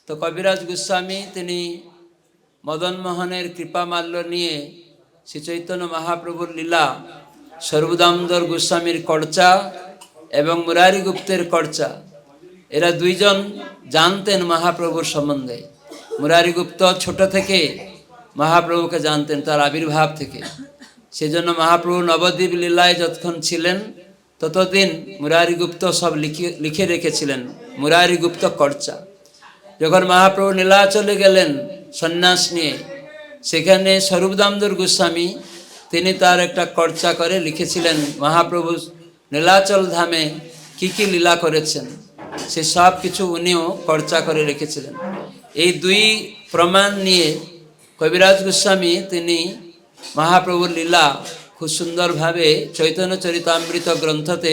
তো কবিরাজ গোস্বামী তিনি মদন মোহনের কৃপামাল্য নিয়ে শ্রী চৈতন্য মহাপ্রভুর লীলা, সর্বদামোদর গোস্বামীর কর্চা এবং মুরারি গুপ্তের কর্চা, এরা দুইজন জানতেন মহাপ্রভুর সম্বন্ধে। মুরারি গুপ্ত ছোট থেকে মহাপ্রভুকে জানতেন, তার আবির্ভাব থেকে। সেজন্য মহাপ্রভু নবদ্বীপ লীলায় যতক্ষণ ছিলেন ততদিন মুরারি গুপ্ত সব লিখে রেখেছিলেন, মুরারি গুপ্ত কর্চা। যখন মহাপ্রভু নীলাচলে গেলেন সন্ন্যাস নিয়ে, সেখানে স্বরূপদামোদর গোস্বামী তিনি তার একটা কর্চা করে লিখেছিলেন মহাপ্রভু নীলাচল ধামে কি কি লীলা করেছেন, সে সব কিছু উনিও কর্চা করে রেখেছিলেন। এই দুই প্রমাণ নিয়ে কবিরাজ গোস্বামী তিনি মহাপ্রভুর লীলা খুব সুন্দরভাবে চৈতন্য চরিতামৃত গ্রন্থতে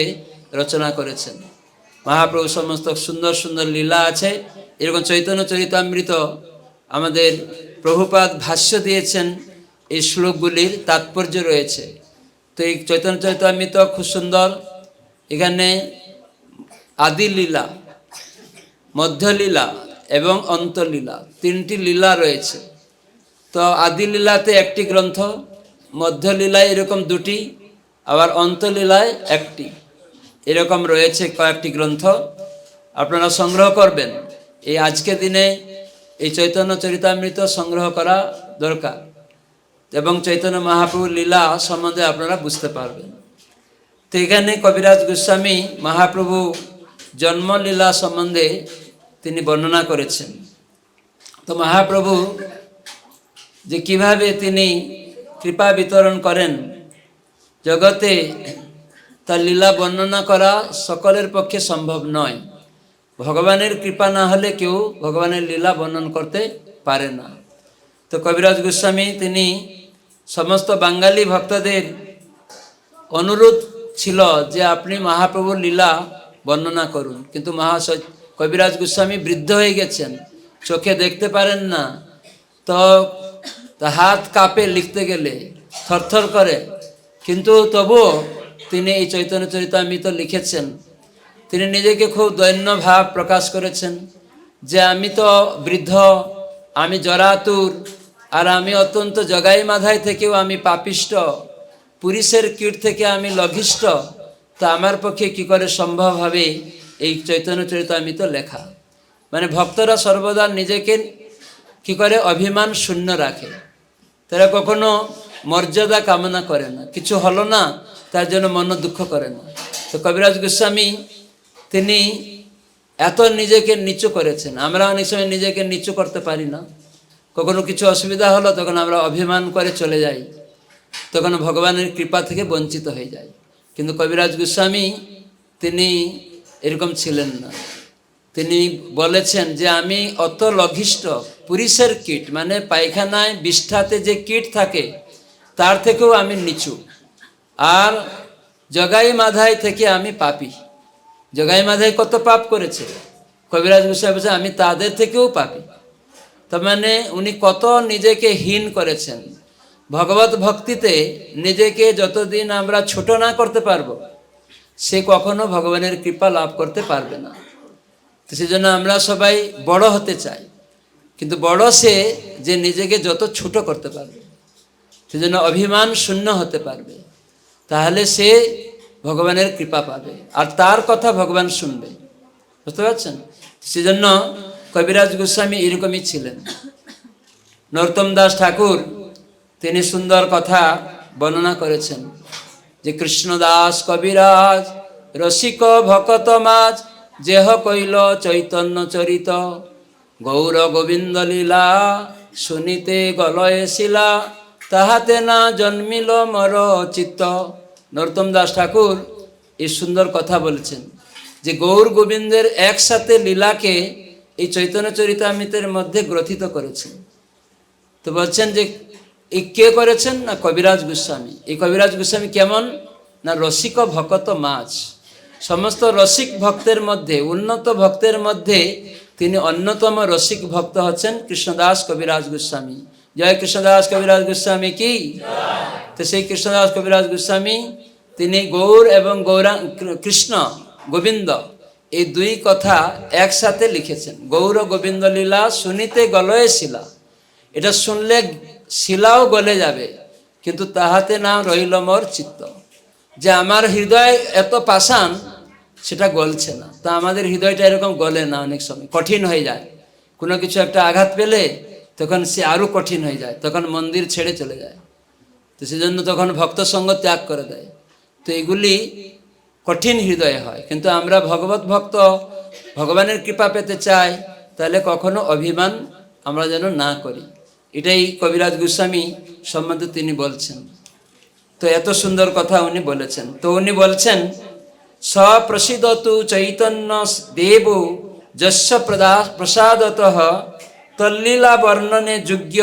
রচনা করেছেন। মহাপ্রভু সমস্ত সুন্দর সুন্দর লীলা আছে। এরকম চৈতন্য চরিতামৃত আমাদের প্রভুপাদ ভাষ্য দিয়েছেন, এই শ্লোকগুলির তাৎপর্য রয়েছে। তো এই চৈতন্য চরিতামৃত খুব সুন্দর। এখানে আদি লীলা, মধ্যলীলা এবং অন্তলীলা, তিনটি লীলা রয়েছে। তো আদি লীলাতে একটি গ্রন্থ, মধ্যলীলায় এরকম দুটি, আবার অন্তলীলায় একটি, এরকম রয়েছে কয়েকটি গ্রন্থ। আপনারা সংগ্রহ করবেন। এই আজকে দিনে এই চৈতন্য চরিতামৃত সংগ্রহ করা দরকার, এবং চৈতন্য মহাপ্রভুর লীলা সম্বন্ধে আপনারা বুঝতে পারবেন। তো এখানে কবিরাজ গোস্বামী মহাপ্রভু জন্মলীলা সম্বন্ধে তিনি বর্ণনা করেছেন। তো মহাপ্রভু যে কিভাবে তিনি কৃপা বিতরণ করেন জগতে, তার লীলা বর্ণনা করা সকলের পক্ষে সম্ভব নয়। ভগবানের কৃপা না হলে কেউ ভগবানের লীলা বর্ণন করতে পারে না। তো কবিরাজ গোস্বামী তিনি সমস্ত বাঙালি ভক্তদের অনুরোধ ছিল যে আপনি মহাপ্রভুর লীলা বর্ণনা করুন। কিন্তু কবিরাজ গোস্বামী বৃদ্ধ হয়ে গেছেন, চোখে দেখতে পারেন না, তো হাত কাঁপে লিখতে গেলে, থরথর করে। কিন্তু তবুও তিনি এই চৈতন্য চরিতামৃত লিখেছেন। তিনি নিজেকে খুব দৈন্য ভাব প্রকাশ করেছেন যে আমি তো বৃদ্ধ, আমি জরাতুর, আর আমি অত্যন্ত জগাই মাধাই থেকেও আমি পাপিষ্ট, পুরুষের কীট থেকে আমি লঘিষ্ঠ। তো আমার পক্ষে কি করে সম্ভব হবে এই চৈতন্য চরিতামৃত লেখা। মানে ভক্তরা সর্বদা নিজেকে কি করে অভিমান শূন্য রাখে, তারা কখনো মর্যাদা কামনা করে না, কিছু হলো না তার জন্য মন দুঃখ করে না। তো কবিরাজ গোস্বামী তিনি এত নিজেকে নিচু করেছেন। আমরা অনেক সময় নিজেকে নিচু করতে পারি না, কখনো কিছু অসুবিধা হলো তখন আমরা অভিমান করে চলে যাই, তখন ভগবানের কৃপা থেকে বঞ্চিত হয়ে যায়। কিন্তু কবিরাজ গোস্বামী তিনি এরকম ছিলেন না। তিনি বলেছেন যে আমি অত লঘিষ্ঠ, পুরুষের কীট মানে পায়খানায় বিষ্ঠাতে যে কীট থাকে তার থেকেও আমি নিচু, আর জগাই মাধাই থেকে আমি পাপী। জগাই মাধাই কত পাপ করেছে, কবিরাজ গোস্বামী বলছেন আমি তাদের থেকেও পাপী। তার মানে উনি কত নিজেকে হীন করেছেন। ভগবত ভক্তিতে নিজেকে যতদিন আমরা ছোট না করতে পারবো, সে কখনো ভগবানের কৃপা লাভ করতে পারবে না। তো সেজন্য আমরা সবাই বড় হতে চাই, কিন্তু বড় সে যে নিজেকে যত ছোট করতে পারবে, সেজন্য অভিমান শূন্য হতে পারবে, তাহলে সে ভগবানের কৃপা পাবে, আর তার কথা ভগবান শুনবে। বুঝতে পারছেন? সেজন্য কবিরাজ গোস্বামী এরকমই ছিলেন। নরোত্তম দাস ঠাকুর তিনি সুন্দর কথা বর্ণনা করেছেন যে কৃষ্ণদাস কবিরাজ রসিক ভকত মাজ যেহ কইল চৈতন্য চরিত, গৌর গোবিন্দ লীলা শুনিতে গলয়ে শিলা, তাহাতে না জন্মিল মর চিত্ত। নরোত্তম দাস ঠাকুর এই সুন্দর কথা বলেছেন যে গৌর গোবিন্দের একসাথে লীলাকে এই চৈতন্য চরিতামৃতের মধ্যে গ্রথিত করেছেন। তো বলছেন যে এই কে করেছেন না কবিরাজ গোস্বামী। এই কবিরাজ গোস্বামী কেমন না রসিক ভকত মাঝ, সমস্ত রসিক ভক্তের মধ্যে, উন্নত ভক্তের মধ্যে তিনি অন্যতম রসিক ভক্ত হচ্ছেন কৃষ্ণদাস কবিরাজ গোস্বামী। জয় কৃষ্ণদাস কবিরাজ গোস্বামী কি। তো সেই কৃষ্ণদাস কবিরাজ গোস্বামী তিনি গৌর এবং কৃষ্ণ গোবিন্দ এই দুই কথা একসাথে লিখেছেন। গৌর গোবিন্দ লীলা শুনিতে গলয়ে শিলা, এটা শুনলে শিলাও গলে যাবে, কিন্তু তাহাতে না রইল মোর চিত্ত। যে আমার হৃদয় এত পাষাণ, সেটা গলছে না। তা আমাদের হৃদয়টা এরকম গলে না, অনেক সময় কঠিন হয়ে যায়। কোনো কিছু একটা আঘাত পেলে তখন সে আরও কঠিন হয়ে যায়, তখন মন্দির ছেড়ে চলে যায়। তো সেজন্য তখন ভক্ত সঙ্গ ত্যাগ করে দেয়। তো এগুলি কঠিন হৃদয়ে হয়। কিন্তু আমরা ভগবত ভক্ত, ভগবানের কৃপা পেতে চাই, তাহলে কখনো অভিমান আমরা যেন না করি। এটাই কবিরাজ গোস্বামী সম্বন্ধে তিনি বলছেন। তো এত সুন্দর কথা উনি বলেছেন। তো উনি বলছেন, সপ্রসিদতু চৈতন্য দেব যস্য প্রসাদতঃ তল্লীলা বর্ণনে যোগ্য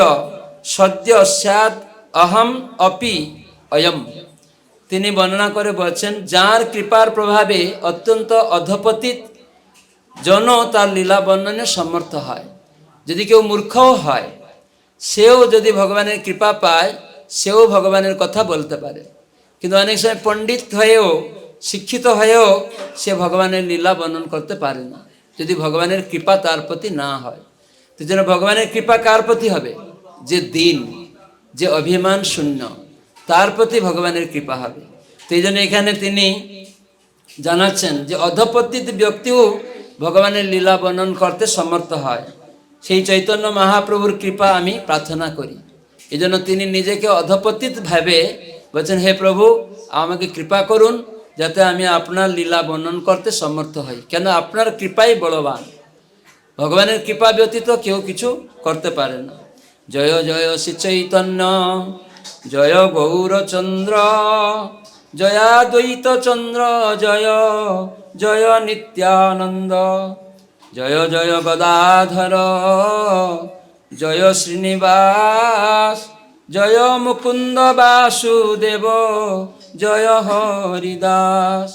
সদ্য স্যাদ অহম অপি অয়ম। তিনি বর্ণনা করে বলছেন, যার কৃপার প্রভাবে অত্যন্ত অধপতিত জন তার লীলা বর্ণনে সমর্থ হয়। যদি কেউ মূর্খও হয়, সেও যদি ভগবানের কৃপা পায়, সেও ভগবানের কথা বলতে পারে। কিন্তু অনেক সময় পণ্ডিত হয়েও, শিক্ষিত হয়েও সে ভগবানের লীলা বর্ণন করতে পারে না, যদি ভগবানের কৃপা তার প্রতি না হয়। তো যেন ভগবানের কৃপা কার প্রতি হবে? যে দীন, যে অভিমান শূন্য, তার প্রতি ভগবানের কৃপা হবে। তো এই জন্য এখানে তিনি জানাচ্ছেন যে অধপতিত ব্যক্তিও ভগবানের লীলা বর্ণন করতে সমর্থ হয়। সেই চৈতন্য মহাপ্রভুর কৃপা আমি প্রার্থনা করি। এই জন্য তিনি নিজেকে অধপতিত ভাবে বলছেন, হে প্রভু, আমাকে কৃপা করুন, যাতে আমি আপনার লীলা বর্ণন করতে সমর্থ হই। কেন? আপনার কৃপাই বলবান। ভগবানের কৃপা ব্যতীত কেউ কিছু করতে পারে না। জয় জয় শ্রী চৈতন্য, জয় গৌরচন্দ্র, জয়াদ্বৈত চন্দ্র, জয় জয় নিত্যানন্দ, জয় জয় গদাধর, জয় শ্রীনিবাস, জয় মুকুন্দ বাসুদেব, জয় হরিদাস,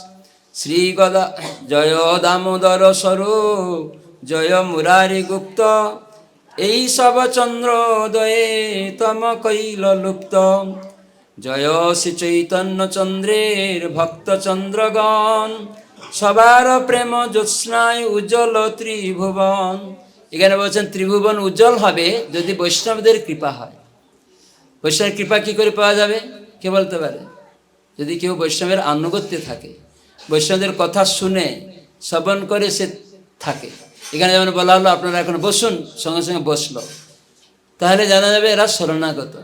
শ্রী গদা জয় দামোদর স্বরূপ, জয় মুরারি গুপ্ত, এই সব চন্দ্রোদয়ে তম কৈল লুপ্ত, জয় শ্রী চৈতন্য চন্দ্রের ভক্ত চন্দ্রগণ, সবার প্রেম জ্যোৎস্নায় উজ্জ্বল ত্রিভুবন। এখানে বলছেন ত্রিভুবন উজ্জ্বল হবে যদি বৈষ্ণবদের কৃপা হয়। বৈষ্ণবের কৃপা কি করে পাওয়া যাবে? কে বলতে পারে? যদি কেউ বৈষ্ণবের আনুগত্যে থাকে, বৈষ্ণবদের কথা শুনে শ্রবণ করে সে থাকে। এখানে যেমন বলা হলো আপনারা এখন বসুন, সঙ্গে সঙ্গে বসলো, তাহলে জানা যাবে এরা শরণাগত।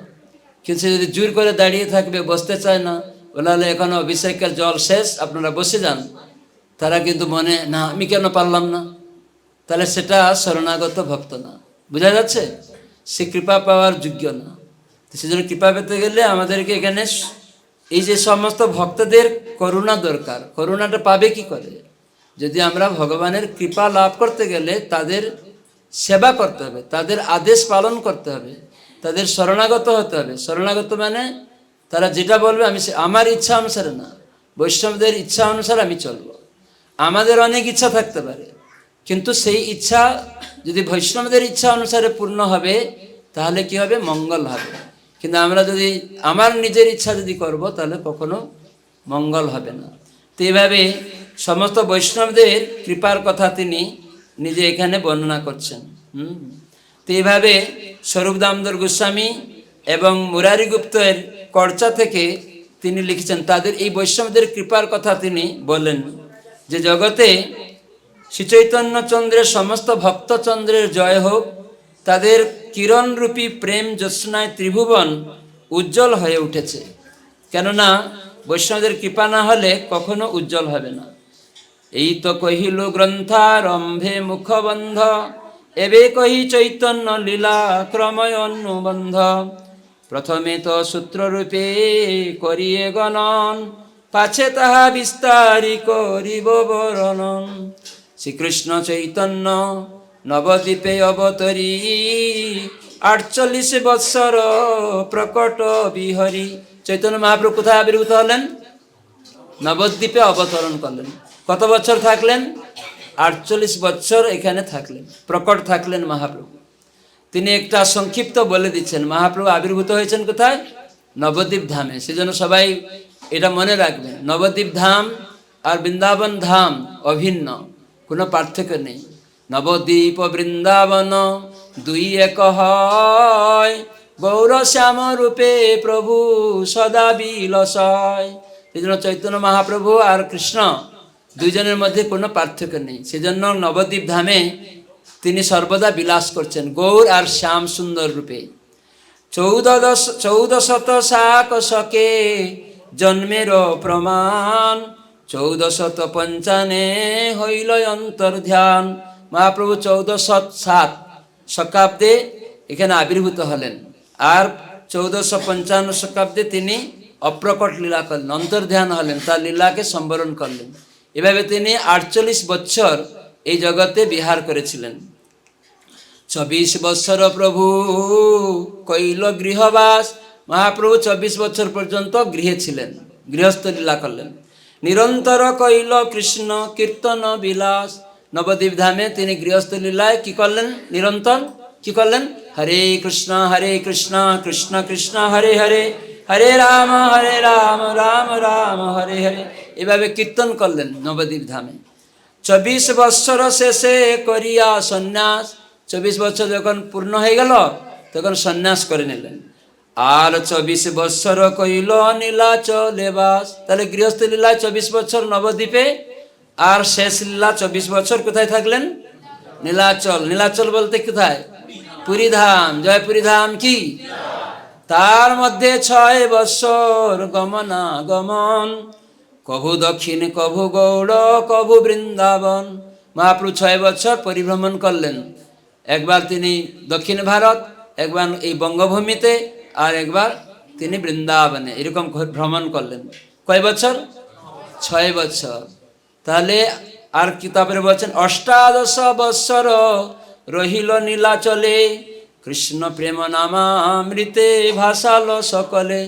কিন্তু সে যদি জোর করে দাঁড়িয়ে থাকবে, বসতে চায় না, বলা হলে এখনো অভিষেকের জল শেষ, আপনারা বসে যান, তারা কিন্তু মনে না আমি কেন পারলাম না, তাহলে সেটা শরণাগত ভক্ত না। বোঝা যাচ্ছে? সে কৃপা পাওয়ার যোগ্য না। সেজন্য কৃপা পেতে গেলে আমাদেরকে এখানে এই যে সমস্ত ভক্তদের করুণা দরকার। করুণাটা পাবে কি করে? যদি আমরা ভগবানের কৃপা লাভ করতে গেলে তাদের সেবা করতে হবে, তাদের আদেশ পালন করতে হবে, তাদের শরণাগত হতে হবে। শরণাগত মানে তারা যেটা বলবে আমি আমার ইচ্ছা অনুসারে না, বৈষ্ণবদের ইচ্ছা অনুসারে আমি চলবো। আমাদের অনেক ইচ্ছা থাকতে পারে, কিন্তু সেই ইচ্ছা যদি বৈষ্ণবদের ইচ্ছা অনুসারে পূর্ণ হবে, তাহলে কি হবে? মঙ্গল হবে। কিন্তু আমরা যদি আমার নিজের ইচ্ছা যদি করব, তাহলে কখনো মঙ্গল হবে না। তো এইভাবে সমস্ত বৈষ্ণবদের কৃপার কথা তিনি নিজে এখানে বর্ণনা করছেন। তো এইভাবে স্বরূপ দামোদর গোস্বামী এবং মুরারি গুপ্তের কর্চা থেকে তিনি লিখেছেন, তাদের এই বৈষ্ণবদের কৃপার কথা তিনি বলেন যে জগতে শ্রীচৈতন্য চন্দ্রের সমস্ত ভক্তচন্দ্রের জয় হোক, তাদের কিরণরূপী প্রেম জ্যোৎস্নায় ত্রিভুবন উজ্জ্বল হয়ে উঠেছে। কেননা বৈষ্ণবদের কৃপা না হলে কখনো উজ্জ্বল হবে না। এই তো কহিল গ্রন্থারম্ভে মুখবন্ধ, এবে কহি চৈতন্য লীলা ক্রময় অনুবন্ধ, প্রথমে তো সূত্ররূপে করিয়ে গণন, পাছে তাহা বিস্তারি করিব বর্ণন। শ্রীকৃষ্ণ চৈতন্য নবদ্বীপে অবতরী, 48 বৎসর প্রকট বিহরি। চৈতন্য মহাপ্রভু কোথায় আবির্ভূত হলেন? নবদ্বীপে অবতরণ করলেন। কত বছর থাকলেন? 48 বছর এখানে থাকলেন, প্রকট থাকলেন মহাপ্রভু। তিনি একটা সংক্ষিপ্ত বলে দিচ্ছেন, মহাপ্রভু আবির্ভূত হয়েছেন কোথায়? নবদ্বীপ ধামে। সেজন্য সবাই এটা মনে রাখবেন, নবদ্বীপ ধাম আর বৃন্দাবন ধাম অভিন্ন। কোনো পার্থক্য নেই। নবদ্বীপ বৃন্দাবন দুই এক হয়, গৌর শ্যাম রূপে প্রভু সদা বিলসয়। এই জন্য চৈতন্য মহাপ্রভু আর কৃষ্ণ দুইজনের মধ্যে কোনো পার্থক্য নেই। সেজন্য নবদ্বীপ ধামে তিনি সর্বদা বিলাস করছেন গৌর আর শ্যাম সুন্দর রূপে। 1455 জন্মের প্রমাণ, 1455 হইল অন্তর্ধ্যান। মহাপ্রভু 1407 শতাব্দে এখানে আবির্ভূত হলেন, আর 1455 শতাব্দে তিনি অপ্রকট লীলা করলেন, অন্তর্ধ্যান হলেন, তার লীলাকে সম্বরণ করলেন। এভাবে তিনি 48 বছর এই জগতে বিহার করেছিলেন। 24 বৎসর প্রভু কইল গৃহবাস। মহাপ্রভু 24 বছর পর্যন্ত গৃহে ছিলেন, গৃহস্থ লীলা করলেন। নিরন্তর কইল কৃষ্ণ কীর্তন বিলাস। নবদ্বীপ ধামে তিনি গৃহস্থ লীলায় কি করলেন? নিরন্তর কি করলেন? হরে কৃষ্ণ কৃষ্ণ কৃষ্ণ হরে হরে, হরে রাম রাম রাম হরে হরে। এভাবে কীর্তন করলেন নবদ্বীপ ধামে। 24 বৎসর শেষে করিয়া সন্ন্যাস। 24 বছর যখন পূর্ণ হয়ে গেল তখন সন্ন্যাস করে নিলেন। আর 24 বৎসর কইল নীলাচলে বাস। তাহলে গৃহস্থ লীলায় 24 বছর নবদ্বীপে, আর শেষ লীলা 24 বছর কোথায় থাকলেন? নীলাচল। নীলাচল বলতে কোথায়? পুরীধাম। জয় পুরীধাম কি? তার মধ্যে 6 বৎসর গমনাগমন, কভু দক্ষিণ কভু গৌড় কভু বৃন্দাবন। মহাপ্রভু 6 বছর পরিভ্রমণ করলেন। একবার তিনি দক্ষিণ ভারত, একবার এই বঙ্গভূমিতে, আর একবার তিনি বৃন্দাবনে, এরকম ভ্রমণ করলেন। কয় বছর? 6 বছর। তাহলে আর কি তারপরে বলছেন? 18 বৎসর রহিল নীলাচলে, কৃষ্ণ প্রেম নামামৃতে ভাসালো সকলে।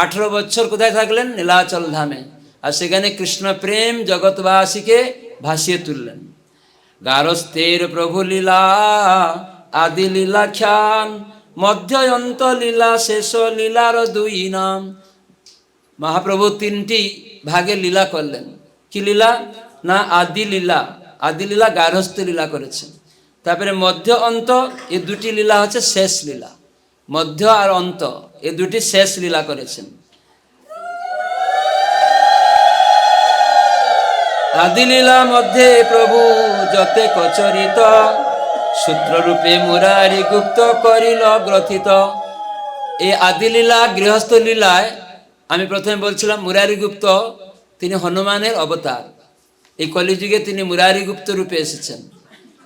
18 বছর কোথায় থাকলেন? নীলাচল ধামে। আর সেখানে কৃষ্ণ প্রেম জগৎবাসীকে ভাসিয়ে তুললেন। গারস্থের প্রভু লীলা আদি লীলা খ্যান, মধ্য অন্ত লীলা শেষ লীলার 2 নাম। মহাপ্রভু 3টি ভাগে লীলা করলেন। কি লীলা? না আদি লীলা। আদি লীলা গার্হস্থ লীলা করেছেন। তারপরে মধ্য অন্ত, এই 2টি লীলা হচ্ছে শেষ লীলা। মধ্য আর অন্ত এই 2টি শেষ লীলা করেছেন। আদি লীলা মধ্যে প্রভু যতে কচরিত, সূত্ররূপে মুরারি গুপ্ত করিল গ্রথিত। এই আদি লীলা গৃহস্থ লীলায় আমি প্রথমে বলছিলাম মুরারি গুপ্ত তিনি হনুমানের অবতার। এই কলিযুগে তিনি মুরারি গুপ্ত রূপে এসেছেন।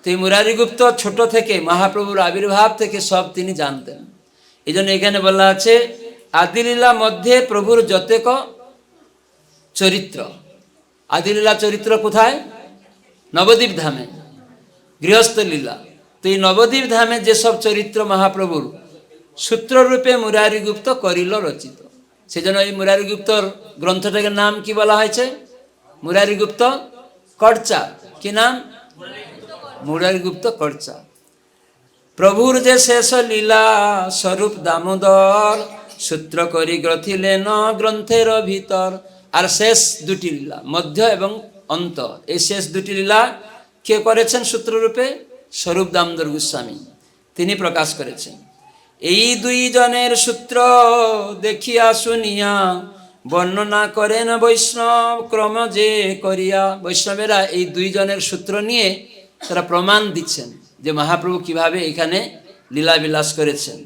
তো এই মুরারি গুপ্ত ছোট থেকে মহাপ্রভুর আবির্ভাব থেকে সব তিনি জানতেন। এই জন্য এখানে বলা আছে আদি লীলা মধ্যে প্রভুর যতেক চরিত্র। আদি লীলা চরিত্র কোথায়? নবদ্বীপ ধামে, গৃহস্থ লীলা। তো এই নবদ্বীপ ধামে যেসব চরিত্র মহাপ্রভুর সূত্ররূপে মুরারি গুপ্ত করিল রচিত। সেজন্য এই মুরারি গুপ্তর গ্রন্থটাকে নাম কি বলা হয়েছে? মুরারি গুপ্ত কর্চা। কি নাম? মুরারি গুপ্ত কর্চা। প্রভুর যে শেষ লীলা স্বরূপ দামোদর, সূত্র করি গ্রথিলেন গ্রন্থের ভিতর। আর শেষ 2টি লীলা মধ্য এবং অন্ত, এই শেষ 2টি লীলা কে করেছেন সূত্ররূপে? স্বরূপ দামোদর গোস্বামী, তিনি প্রকাশ করেছেন। এই 2 জনের সূত্র দেখিয়া শুনিয়া বর্ণনা করেন বৈষ্ণব ক্রম যে করিয়া। বৈষ্ণবেরা এই 2 জনের সূত্র নিয়ে তারা প্রমাণ দিচ্ছেন যে মহাপ্রভু কিভাবে এখানে লীলাবিলাস করেছেন।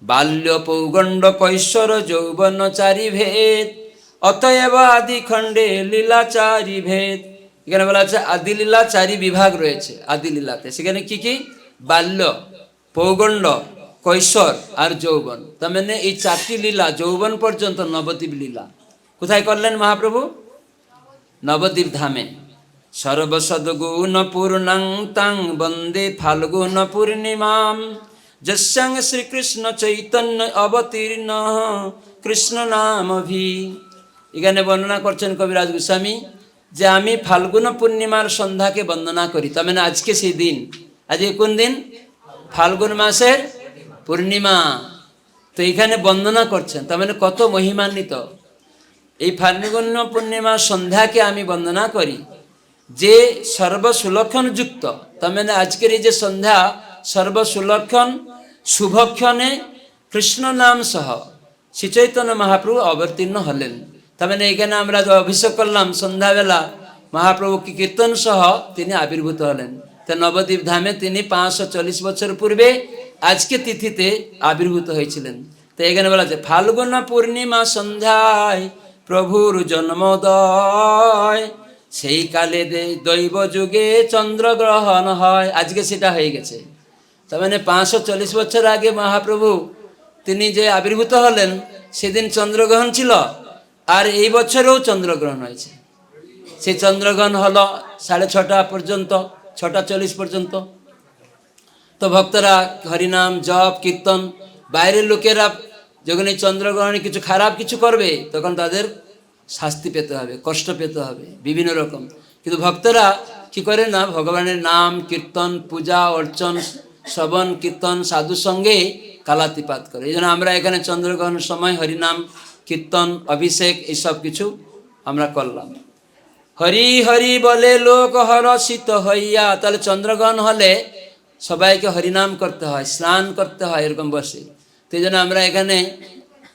বাল্য পৌগণ্ড কৈশোর যৌবন 4 ভেদ, অতএব আদি খণ্ডে লীলা 4 ভেদ। এখানে বলা আছে আদি লীলা 4 বিভাগ রয়েছে আদি লীলাতে। সেখানে কি কি? বাল্য, পৌগণ্ড, কৈশোর আর যৌবন। তার মানে এই 4টি লীলা যৌবন পর্যন্ত নবদ্বীপ লীলা। কোথায় করলেন মহাপ্রভু? নবদ্বীপ ধামে। সর্বসদ্গুণ পূর্ণাং তাং বন্দে ফাল্গুন পূর্ণিমাম, যস্যাং শ্রীকৃষ্ণ চৈতন্য অবতীর্ণ কৃষ্ণ নামভি। এখানে বর্ণনা করছেন কবিরাজ গোস্বামী যে আমি ফাল্গুন পূর্ণিমার সন্ধ্যাকে বন্দনা করি। তার মানে আজকে সেই দিন। আজকে কোন দিন? ফাল্গুন মাসের পূর্ণিমা। তো এখানে বন্দনা করছেন, তার মানে কত মহিমান্বিত। এই ফাল্গুন পূর্ণিমার সন্ধ্যাকে আমি বন্দনা করি। যে সর্বসুলক্ষণ যুক্ত, তার মানে আজকের এই যে সন্ধ্যা সর্বসুলক্ষণ শুভক্ষণে কৃষ্ণ নাম সহ শ্রী চৈতন্য মহাপ্রভু অবতীর্ণ হলেন। তার মানে এখানে আমরা যে অভিষেক করলাম সন্ধ্যাবেলা, মহাপ্রভু কি কীর্তন সহ তিনি আবির্ভূত হলেন। তো নবদ্বীপ ধামে তিনি 540 বছর পূর্বে আজকে তিথিতে আবির্ভূত হয়েছিলেন। তো এখানে বলা আছে ফাল্গুন পূর্ণিমা সন্ধ্যায় প্রভুর জন্মোদয়, সেই কালে দৈব যুগে চন্দ্রগ্রহণ হয়। আজকে সেটা হয়ে গেছে। তার মানে 540 বছর আগে মহাপ্রভু তিনি যে আবির্ভূত হলেন সেদিন চন্দ্রগ্রহণ ছিল, আর এই বছরেও চন্দ্রগ্রহণ হয়েছে। সেই চন্দ্রগ্রহণ হলো 6:30 পর্যন্ত, 6:40 পর্যন্ত। তো ভক্তরা হরিনাম জপ কীর্তন, বাইরের লোকেরা যখন এই চন্দ্রগ্রহণে কিছু খারাপ কিছু করবে তখন তাদের শাস্তি পেতে হবে, কষ্ট পেতে হবে বিভিন্ন রকম। কিন্তু ভক্তরা কি করে না, ভগবানের নাম কীর্তন পূজা অর্চন শ্রবণ কীর্তন সাধুর সঙ্গে কালাতিপাত করে। এই জন্য আমরা এখানে চন্দ্রগ্রহণের সময় হরিনাম কীর্তন অভিষেক এইসব কিছু আমরা করলাম। হরি হরি বলে লোক হরষিত হইয়া, তাহলে চন্দ্রগ্রহণ হলে সবাইকে হরিনাম করতে হয়, স্নান করতে হয় এরকম বসে। তো এই জন্য আমরা এখানে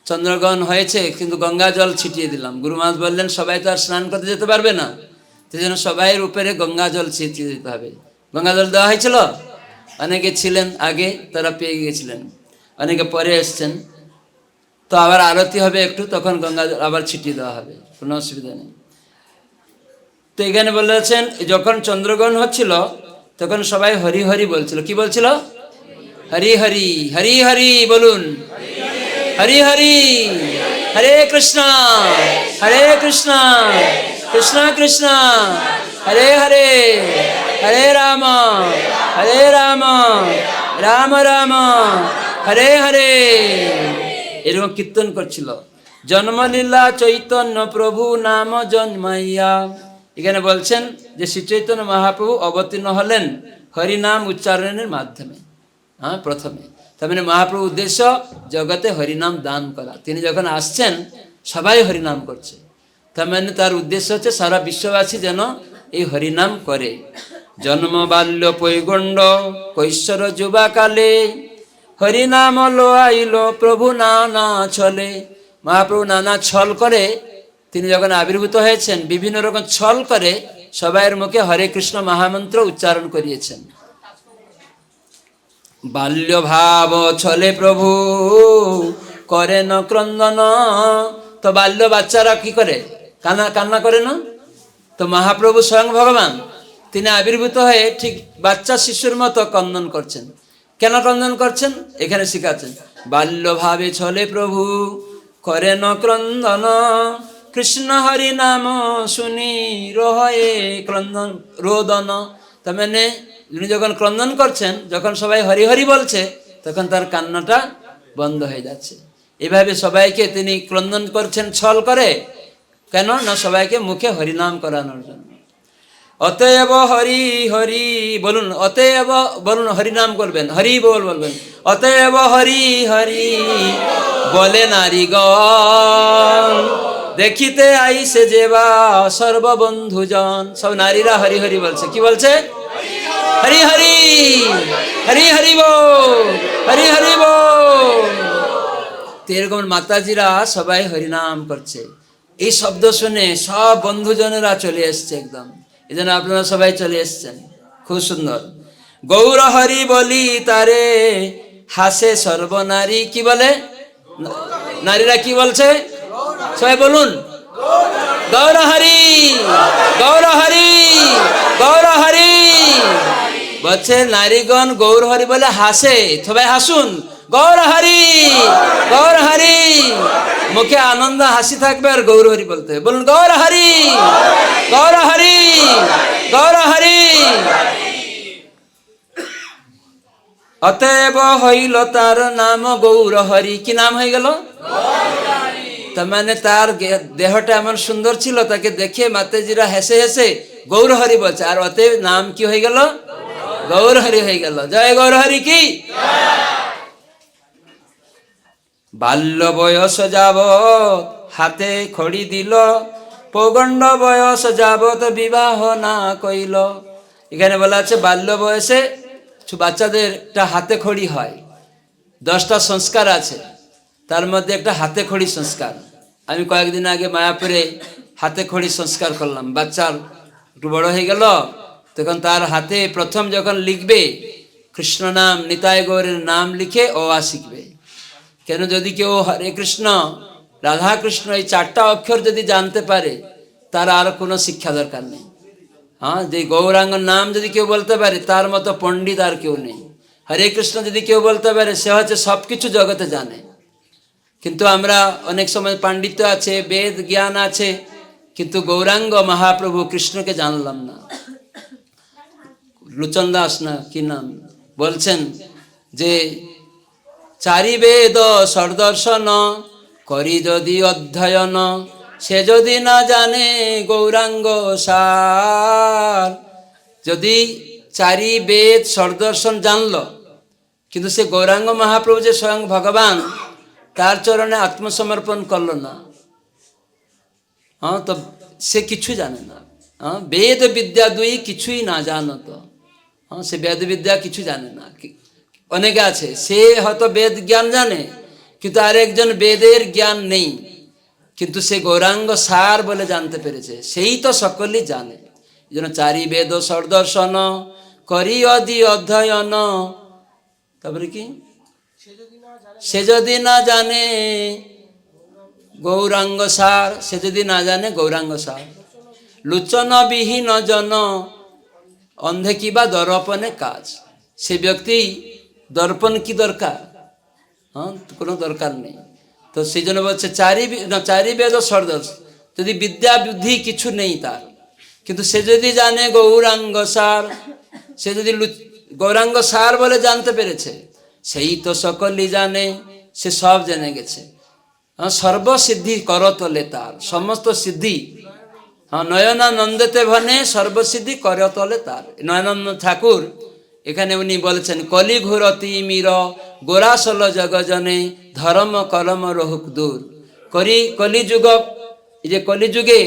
চন্দ্রগ্রহণ হয়েছে কিন্তু গঙ্গা জল ছিটিয়ে দিলাম। গুরু মহারাজ বললেন সবাই তো আর স্নান করতে যেতে পারবে না, সেই জন্য সবাইয়ের উপরে গঙ্গা জল ছিটিয়ে দিতে হবে। গঙ্গা জল দেওয়া হয়েছিল, অনেকে ছিলেন আগে তারা পেয়ে গিয়েছিলেন, অনেকে পরে এসছেন। তো আবার আরতি হবে একটু, তখন গঙ্গা জল আবার ছিটিয়ে দেওয়া হবে, কোনো অসুবিধা নেই। তো এখানে বলেছেন যখন চন্দ্রগ্রহণ হচ্ছিল তখন সবাই হরি হরি বলছিল। কি বলছিল? হরি হরি হরি হরি বলুন, হরি হরি, হরে কৃষ্ণ হরে কৃষ্ণ কৃষ্ণ কৃষ্ণ হরে হরে, হরে রাম রাম রাম হরে হরে, এরকম কীর্তন করছিল। জন্মলীলা চৈতন্য প্রভু নাম জন্মাইয়া, এখানে বলছেন যে শ্রী চৈতন্য মহাপ্রভু অবতীর্ণ হলেন হরিনাম উচ্চারণের মাধ্যমে। প্রথমে তার মানে মহাপ্রভু উদ্দেশ্য জগতে হরিনাম দান করা। তিনি যখন আসছেন সবাই হরিনাম করছে, তার মানে তার উদ্দেশ্য হচ্ছে সারা বিশ্ববাসী যেন এই হরিনাম করে। জন্ম বাল্য পৈগণ্ড কৈশোর যুবাকালে, হরিনাম লো আইল প্রভু নানা ছলে। মহাপ্রভু নানা ছল করে তিনি যখন আবির্ভূত হয়েছেন, বিভিন্ন রকম ছল করে সবাইয়ের মুখে হরে কৃষ্ণ মহামন্ত্র উচ্চারণ করিয়েছেন। বাল্য ভাব ছলে প্রভু করেন ক্রন্দন, তো বাল্য বাচ্চারা কি করে? কান্না করে না? তো মহাপ্রভু স্বয়ং ভগবান, তিনি আবির্ভূত হয়ে ঠিক বাচ্চা শিশুর মতো ক্রন্দন করছেন। কেন ক্রন্দন করছেন এখানে শিখাচ্ছেন। বাল্য ভাবে ছলে প্রভু করেন ক্রন্দন, কৃষ্ণ হরি নাম শুনি রহে ক্রন্দন রোদন। তার মানে উনি যখন ক্রন্দন করছেন, যখন সবাই হরি হরি বলছে তখন তার কান্নাটা বন্ধ হয়ে যাচ্ছে। এভাবে সবাইকে তিনি ক্রন্দন করছেন ছল করে। কেন না? সবাইকে মুখে হরিনাম করানোর জন্য। অতএব হরি হরি বলুন, অতএব বলুন, হরিনাম করবেন, হরি বল বলবেন। অতএব হরি হরি বলে নারীগণ, দেখিতে আইসে যেবা সর্ববন্ধুজন। সব নারীরা হরি হরি বলছে। কি বলছে? হরি হরি হরি হরি বল, হরি হরি বল। এরকম মাতাজিরা সবাই হরিনাম করছে। এই শব্দ শুনে সব বন্ধুজনেরা চলে এসছে একদম। এই জন্য আপনারা সবাই চলে এসছেন, খুব সুন্দর। গৌর হরি বলি তারে হাসে সর্বনারী। কি বলে? নারীরা কি বলছে? সবাই বলুন, গৌর হরি গৌর হরি গৌর হরি বলছে। নারীগণ গৌর হরি বলে হাসে, সবাই হাসুন, গৌর হরি গৌর হরি। মুখে আনন্দ হাসি থাকবে আর গৌর হরি বলতে হবে। বলুন, গৌর হরি গৌর হরি গৌর হরি। অতএব হইল তার নাম গৌর হরি। কি নাম হয়ে গেল? তার মানে তার দেহটা এমন সুন্দর ছিল, তাকে দেখে মাতাজিরা হেসে হেসে গৌর হরি বলছে। আর অতএব নাম কি হয়ে গেল? গৌর হরি হয়ে গেল। জয় গৌর হরি কি। বাল্য বয়স যাব হাতে খড়ি দিল, পৌগণ্ড বয়স যাবত বিবাহ না কইল। এখানে বলা আছে বাল্য বয়সে বাচ্চাদের একটা হাতে খড়ি হয়, 10টা সংস্কার আছে, তার মধ্যে একটা হাতে খড়ি সংস্কার। আমি কয়েকদিন আগে মায়াপুরে হাতে খড়ি সংস্কার করলাম। বাচ্চার একটু বড় হয়ে গেল, তখন তার হাতে প্রথম যখন লিখবে কৃষ্ণ নাম, নিতাই গৌরের নাম লিখে ও আ শিখবে। কেন, যদি কেউ হরে কৃষ্ণ রাধা কৃষ্ণ এই 4টা অক্ষর যদি জানতে পারে, তার আর কোনো শিক্ষা দরকার নেই। হ্যাঁ, যে গৌরাঙ্গ নাম যদি কেউ বলতে পারে, তার মতো পণ্ডিত আর কেউ নেই। হরে কৃষ্ণ যদি কেউ বলতে পারে, সে হচ্ছে সব কিছু জগতে জানে। কিন্তু আমরা অনেক সময় পাণ্ডিত্য আছে, বেদ জ্ঞান আছে, কিন্তু গৌরাঙ্গ মহাপ্রভু কৃষ্ণকে জানলাম না। লোচন দাস না কি নাম বলছেন যে চারি বেদ সর্দর্শন করি যদি অধ্যয়ন, সে যদি না জানে গৌরাঙ্গ সার। যদি চারি বেদ সর্দর্শন জানলো, কিন্তু সে গৌরাঙ্গ মহাপ্রভু যে স্বয়ং ভগবান, তার চরণে আত্মসমর্পণ করলো না, হ্যাঁ, তো সে কিছু জানে না। হ্যাঁ, বেদ বিদ্যা দুই কিছুই না জানো তো। হ্যাঁ, সে বেদ বিদ্যা কিছু জানে না। অনেকে আছে, সে হয়তো বেদ জ্ঞান জানে, কিন্তু আরেকজন বেদের জ্ঞান নেই, কিন্তু সে গৌরাঙ্গ সার বলে জানতে পেরেছে, সেই তো সকলেই জানে। এই জন্য চারি বেদ সর্দর্শন করি অধি অধ্যয়ন, তারপরে কি, সে যদি না জানে গৌরাঙ্গ সার, সে যদি না জানে গৌরাঙ্গ সার। লোচন বিহীন জন অন্ধে কিবা দর্পণে কাজ। সে ব্যক্তি দর্পণ কি দরকার? হ্যাঁ, কোনো দরকার নেই। তো সেই জন্য বলছে চারি বেদ সর্দর্শন, যদি বিদ্যা বুদ্ধি কিছু নেই তার, কিন্তু সে যদি জানে গৌরাঙ্গ সার, সে যদি গৌরাঙ্গ সার বলে জানতে পেরেছে, সেই তো সকলই জানে, সে সব জেনে গেছে। সর্বসিদ্ধি করতলে তার, সমস্ত সিদ্ধি। হ্যাঁ, নয়নানন্দেতে ভনে সর্বসিদ্ধি করতলে তার। নয়নানন্দ ঠাকুর এখানে উনি বলেছেন কলি ঘোর তিমির গোরাসল জগজনে ধর্ম কলম রহুক দূর। কলিযুগ, এই যে কলিযুগে,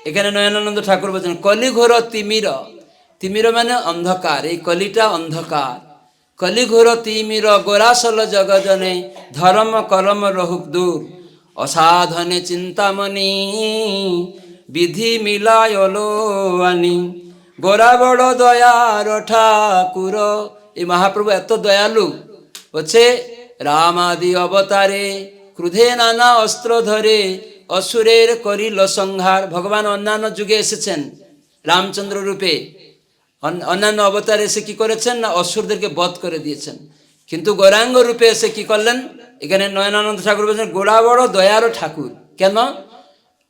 এখানে নয়নানন্দ ঠাকুর বলছেন কলি ঘোর তিমির। তিমির মানে অন্ধকার, এই কলিটা অন্ধকার। কলি ঘোর তিমির গোরাসল জগজনে ধর্ম কলম রহুক দূর। অসাধনে চিন্তামণি বিধি মিলায়লো আনি। গোরা বড় দয়ার ঠাকুর। এই মহাপ্রভু এত দয়ালু, বলছে রাম আদি অবতারে ক্রোধে নানা অস্ত্র ধরে অসুরের করিল সংহার। ভগবান অন্যান্য যুগে এসেছেন রামচন্দ্র রূপে, অন্যান্য অবতারে এসে কি করেছেন না অসুরদেরকে বধ করে দিয়েছেন। কিন্তু গৌরাঙ্গ রূপে এসে কি করলেন, এখানে নয়নানন্দ ঠাকুর বলছেন গোড়া বড় দয়ারও ঠাকুর। কেন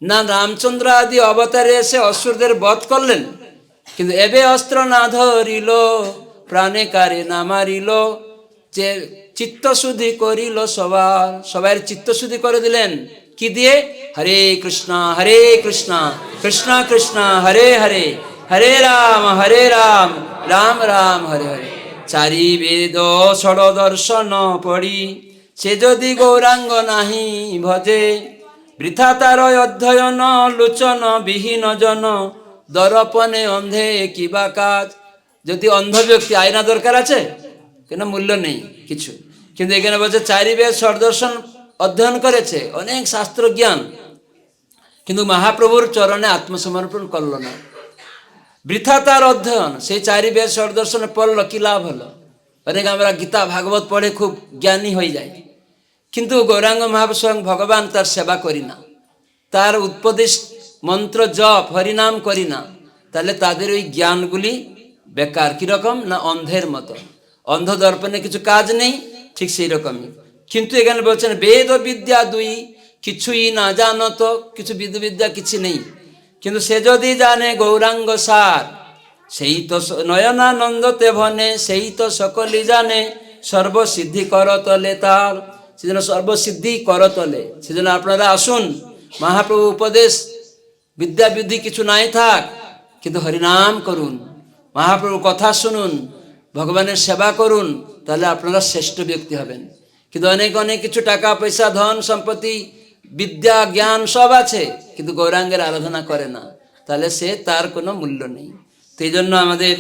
না, রামচন্দ্র আদি অবতারে এসে অসুরদের বধ করলেন, কিন্তু এবে অস্ত্র না ধরিল প্রাণে কারে না মারিল, যে চিত্তশুদ্ধি করিল সবার, সবার চিত্তশুদ্ধি করে দিলেন। কি দিয়ে? হরে কৃষ্ণ কৃষ্ণ কৃষ্ণ হরে হরে, হরে রাম রাম রাম হরে হরে। চারি বেদ ষড় দর্শন পড়ি, সে যদি গৌরাঙ্গ নাহি ভজে, বৃথা তার অধ্যয়ন লোচন বিহীন জন দর্পণে অন্ধে কিবা কাজ। যদি অন্ধ ব্যক্তি, আয়না দরকার আছে কেন, মূল্য নেই কিছু, কিন্তু এখানে বলছে চারি বেদ সর্দর্শন অধ্যয়ন করেছে, অনেক শাস্ত্র জ্ঞান, কিন্তু মহাপ্রভুর চরণে আত্মসমর্পণ করলো না। বৃথা তার অধ্যয়ন, সেই চারি বেদ সর্দর্শনে পড়লো, কি লাভ হলো? অনেক আমরা গীতা ভাগবত পড়ে খুব জ্ঞানী হয়ে যাই, কিন্তু গৌরাঙ্গ মহাপ্রভু স্বয়ং ভগবান, তার সেবা করি না, তার উপদেশ মন্ত্র জপ হরিনাম করি না, তাহলে তাদের ওই জ্ঞানগুলি বেকার। কিরকম না, অন্ধের মতো, অন্ধ দর্পণে কিছু কাজ নেই, ঠিক সেই রকমই। কিন্তু এখানে বলছেন বেদ ও বিদ্যা দুই কিছুই না জানো তো, কিছু বিদ্যা কিছু নেই, কিন্তু সে যদি জানে গৌরাঙ্গ সার, সেই তো নয়নানন্দতে ভনে, সেই তো সকলই জানে সর্বসিদ্ধি করতলে তার। সেজন্য সর্বসিদ্ধি করতলে, সেজন্য আপনারা আসুন, মহাপ্রভু উপদেশ বিদ্যা বুদ্ধি কিছু নাই থাক, কিন্তু হরিনাম করুন, মহাপ্রভুর কথা শুনুন, ভগবানের সেবা করুন, তাহলে আপনারা শ্রেষ্ঠ ব্যক্তি হবেন। কিন্তু অনেক কিছু টাকা পয়সা ধন সম্পত্তি বিদ্যা জ্ঞান সব আছে, কিন্তু গৌরাঙ্গের আরাধনা করে না, তাহলে সে তার কোনো মূল্য নেই। তো এই জন্য আমাদের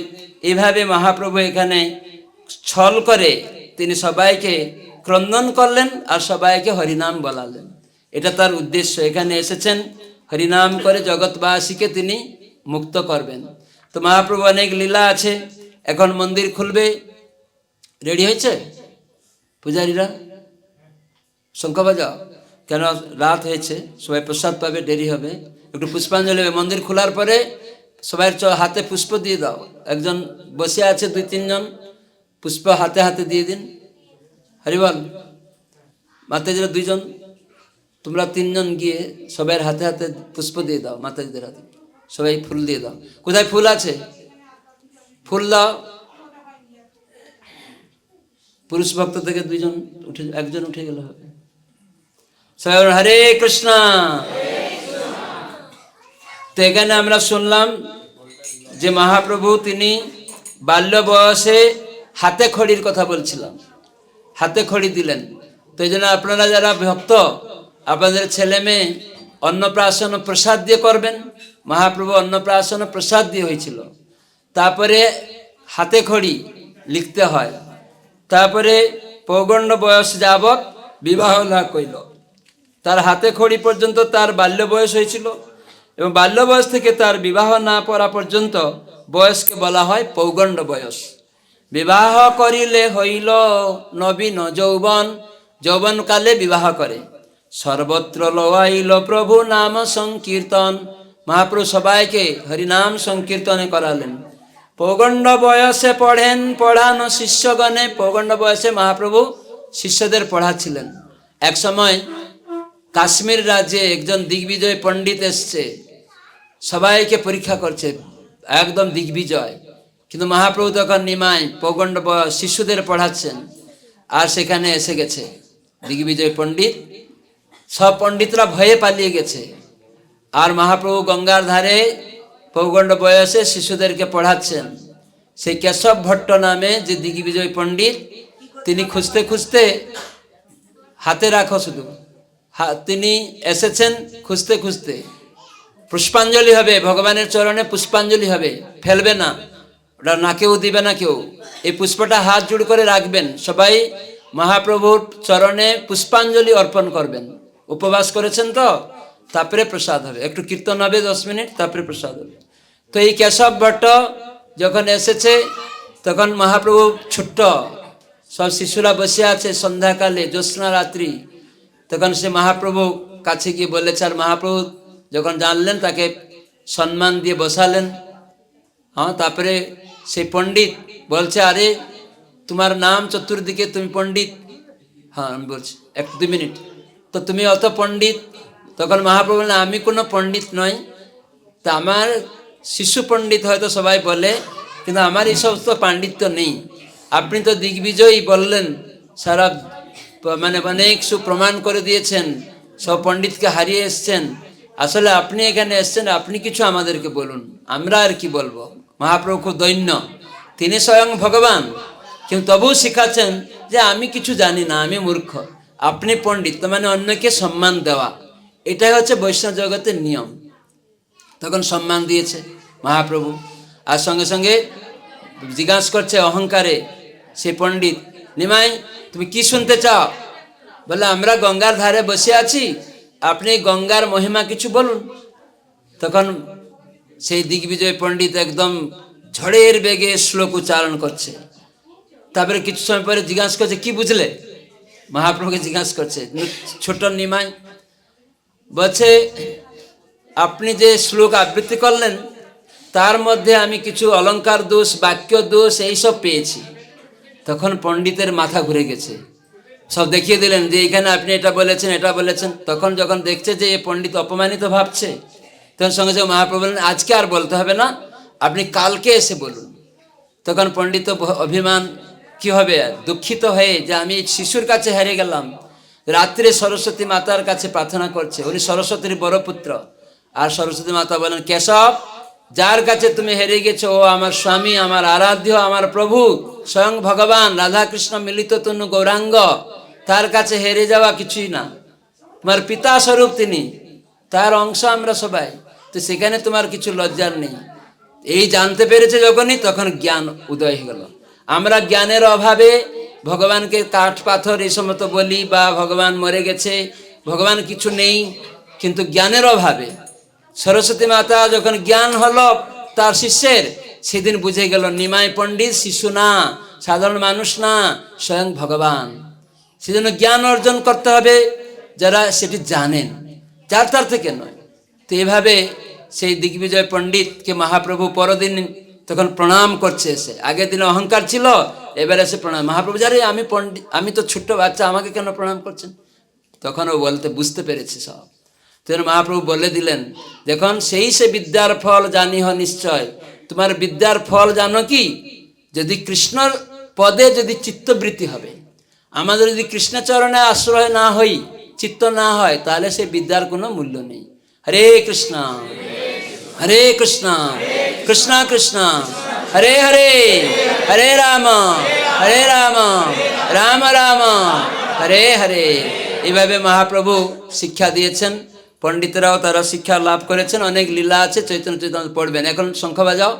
এইভাবে মহাপ্রভু এখানে ছল করে তিনি সবাইকে ক্রন্দন করলেন আর সবাইকে হরিনাম বলালেন। এটা তার উদ্দেশ্য। এখানে এসেছেন হরিনাম করে জগৎবাসীকে তিনি মুক্ত করবেন। তো মহাপ্রভু অনেক লীলা আছে। এখন মন্দির খুলবে, রেডি হয়েছে পূজারীরা? শঙ্খ বাজাও, কেন রাত হয়েছে, সবাই প্রসাদ পাবে, দেরি হবে। একটু পুষ্পাঞ্জলি হবে। মন্দির খোলার পরে সবাই হাতে পুষ্প দিয়ে দাও। একজন বসে আছে, 2-3 জন, পুষ্প হাতে হাতে দিয়ে দিন। হরিবল। মাতাজিরা 2 জন, তোমরা 3 জন গিয়ে সবাই হাতে হাতে পুষ্প দিয়ে দাও। মাতাজিদের হাতে সবাই ফুল দিয়ে দাও। কোথায় ফুল আছে? ফুল দাও। পুরুষ ভক্ত থেকে 2 জন উঠে, 1 জন উঠে গেলে হবে। সবাই হরে কৃষ্ণ। তো এখানে আমরা শুনলাম যে মহাপ্রভু তিনি বাল্য বয়সে হাতে খড়ির কথা বলছিলাম, হাতে খড়ি দিলেন। তো এই জন্য আপনারা যারা ভক্ত, আপনাদের ছেলে মেয়ে অন্নপ্রাশন প্রসাদ দিয়ে করবেন। মহাপ্রভু অন্নপ্রাশন প্রসাদ দিয়ে হয়েছিল। তারপরে হাতে খড়ি লিখতে হয়। তারপরে পৌগণ্ড বয়স যাবৎ বিবাহ না কইল। তার হাতে খড়ি পর্যন্ত তার বাল্য বয়স হয়েছিল, এবং বাল্য বয়স থেকে তার বিবাহ না পড়া পর্যন্ত বয়সকে বলা হয় পৌগণ্ড বয়স। বিবাহ করিলে হইল নবীন যৌবন, যৌবনকালে বিবাহ করে। সর্বত্র লওয়াইল প্রভু নাম সংকীর্তন, মহাপ্রভু সবাইকে হরিনাম সংকীর্তনে করালেন। পৌগণ্ড বয়সে পড়ানো শিষ্যগণে, পৌগণ্ড বয়সে মহাপ্রভু শিষ্যদের পড়াচ্ছিলেন। এক সময় কাশ্মীর রাজ্যে একজন দিগ্বিজয় পণ্ডিত এসছে, সবাইকে পরীক্ষা করছে, একদম দিগ্বিজয়। কিন্তু মহাপ্রভু তখন নিমাই পৌগণ্ড বয়স শিশুদের পড়াচ্ছেন। আর সেখানে এসে গেছে দিগ্বিজয় পণ্ডিত। সব পণ্ডিতরা ভয়ে পালিয়ে গেছে। আর মহাপ্রভু গঙ্গার ধারে পৌগণ্ড বয়সে শিশুদেরকে পড়াচ্ছেন। সেই কেশব ভট্ট নামে যে দিগ্বিজয় পণ্ডিত, তিনি খুঁজতে খুঁজতে, হাতে রাখো শুধু, তিনি এসেছেন খুঁজতে খুঁজতে। পুষ্পাঞ্জলি হবে, ভগবানের চরণে পুষ্পাঞ্জলি হবে, ফেলবে না, ওটা নাকেও দিবে না কেউ। এই পুষ্পটা হাত জোড় করে রাখবেন, সবাই মহাপ্রভুর চরণে পুষ্পাঞ্জলি অর্পণ করবেন। উপবাস করেছেন তো, তারপরে প্রসাদ হবে। একটু কীর্তন হবে 10 মিনিট, তারপরে প্রসাদ হবে। তো এই কেশব ভট্ট যখন এসেছে, তখন মহাপ্রভু ছোট্ট, সব শিশুরা বসে আছে, সন্ধ্যাকালে জ্যোৎস্না রাত্রি। তখন সে মহাপ্রভু কাছে গিয়ে বলেছে, আর মহাপ্রভু যখন জানলেন তাকে সম্মান দিয়ে বসালেন। হ্যাঁ, তারপরে সেই পণ্ডিত বলছে, আরে তোমার নাম চতুর্দিকে, তুমি পণ্ডিত? হ্যাঁ, আমি বলছি 1-2 মিনিট, তো তুমি অত পণ্ডিত? তখন মহাপ্রভু বললেন, আমি কোনো পণ্ডিত নই, তা আমার শিশু পণ্ডিত হয়তো সবাই বলে, কিন্তু আমার এই সমস্ত পাণ্ডিত্য নেই। আপনি তো দিগ্বিজয়ী বললেন, সারা মানে অনেক সুপ্রমাণ করে দিয়েছেন, সব পণ্ডিতকে হারিয়ে এসছেন। আসলে আপনি এখানে এসছেন, আপনি কিছু আমাদেরকে বলুন, আমরা আর কি বলবো। মহাপ্রভু খুব দৈন্য, তিনি স্বয়ং ভগবান, কিন্তু তবু শিখাচ্ছেন যে আমি কিছু জানি না, আমি মূর্খ, আপনি পণ্ডিত, মানে অন্যকে সম্মান দেওয়া, এটাই হচ্ছে বৈষ্ণব জগতের নিয়ম। তখন সম্মান দিয়েছে মহাপ্রভু। আর সঙ্গে সঙ্গে জিজ্ঞাসা করছে অহংকারে সে পণ্ডিত, নিমাই তুমি কি শুনতে চাও? বলে, আমরা গঙ্গার ধারে বসে আছি, আপনি গঙ্গার মহিমা কিছু বলুন। তখন সেই দিগ্বিজয় পণ্ডিত একদম ঝড়ের বেগে শ্লোক উচ্চারণ করছে। তারপরে কিছু সময় পরে জিজ্ঞাসা করছে, কি বুঝলে? মহাপ্রভুকে জিজ্ঞাসা করছে ছোট নিমাই, বলছে, আপনি যে শ্লোক আবৃত্তি করলেন তার মধ্যে আমি কিছু অলঙ্কার দোষ, বাক্য দোষ এইসব পেয়েছি। তখন পণ্ডিতের মাথা ঘুরে গেছে, সব দেখিয়ে দিলেন যে এখানে আপনি এটা বলেছেন, এটা বলেছেন। তখন যখন দেখছে যে এ পণ্ডিত অপমানিত ভাবছে, তখন সঙ্গে সঙ্গে মহাপ্রভু বললেন, আজকে আর বলতে হবে না, আপনি কালকে এসে বলুন। তখন পণ্ডিত অভিমান কি হবে, দুঃখিত হয়ে যে আমি শিশুর কাছে হেরে গেলাম, রাত্রে সরস্বতী মাতার কাছে প্রার্থনা করছে, উনি সরস্বতীর বড় পুত্র। আর সরস্বতী মাতা বলেন, কেশব, যার কাছে তুমি হেরে গেছো ও আমার স্বামী, আমার আরাধ্য, আমার প্রভু, স্বয়ং ভগবান রাধাকৃষ্ণ মিলিত তনু গৌরাঙ্গ, তার কাছে হেরে যাওয়া কিছুই না। তোমার পিতা স্বরূপ তিনি, তার অংশ আমরা সবাই। তো সেখানে তোমার কিছু লজ্জার নেই। এই জানতে পেরেছে যখনই, তখন জ্ঞান উদয় হয়ে গেল। আমরা জ্ঞানের অভাবে ভগবানকে কাঠ পাথর এই সমস্ত বলি, বা ভগবান মরে গেছে, ভগবান কিছু নেই। কিন্তু জ্ঞানের অভাবে সরস্বতী মাতা যখন জ্ঞান হলো তার শিষ্যের, সেদিন বুঝে গেল নিমাই পণ্ডিত শিশু না, সাধারণ মানুষ না, স্বয়ং ভগবান। সেজন্য জ্ঞান অর্জন করতে হবে যারা সেটি জানেন, যার তার থেকে নয়। তো এভাবে সেই দিগ্বিজয় পণ্ডিতকে মহাপ্রভু পরদিন তখন প্রণাম করছে। এসে আগের দিনে অহংকার ছিল, এবার এসে প্রণাম। মহাপ্রভু জানে আমি পণ্ডিত, আমি তো ছোট্ট বাচ্চা, আমাকে কেন প্রণাম করছেন? তখন ও বুঝতে পেরেছে সব। তখন মহাপ্রভু বলে দিলেন, দেখুন সেই সে বিদ্যার ফল জানিহ নিশ্চয়। তোমার বিদ্যার ফল জানো কি? যদি কৃষ্ণর পদে যদি চিত্তবৃত্তি হবে, আমাদের যদি কৃষ্ণচরণে আশ্রয় না হই, চিত্ত না হয়, তাহলে সেই বিদ্যার কোনো মূল্য নেই। হরে কৃষ্ণ হরে কৃষ্ণ কৃষ্ণ কৃষ্ণ হরে হরে, হরে রাম রাম রাম হরে হরে। এইভাবে মহাপ্রভু শিক্ষা দিয়েছেন। পণ্ডিতরাও তারা শিক্ষা লাভ করেছেন। অনেক লীলা আছে, চৈতন্য চৈতন্য পড়বেন। এখন শঙ্খ বাজাও।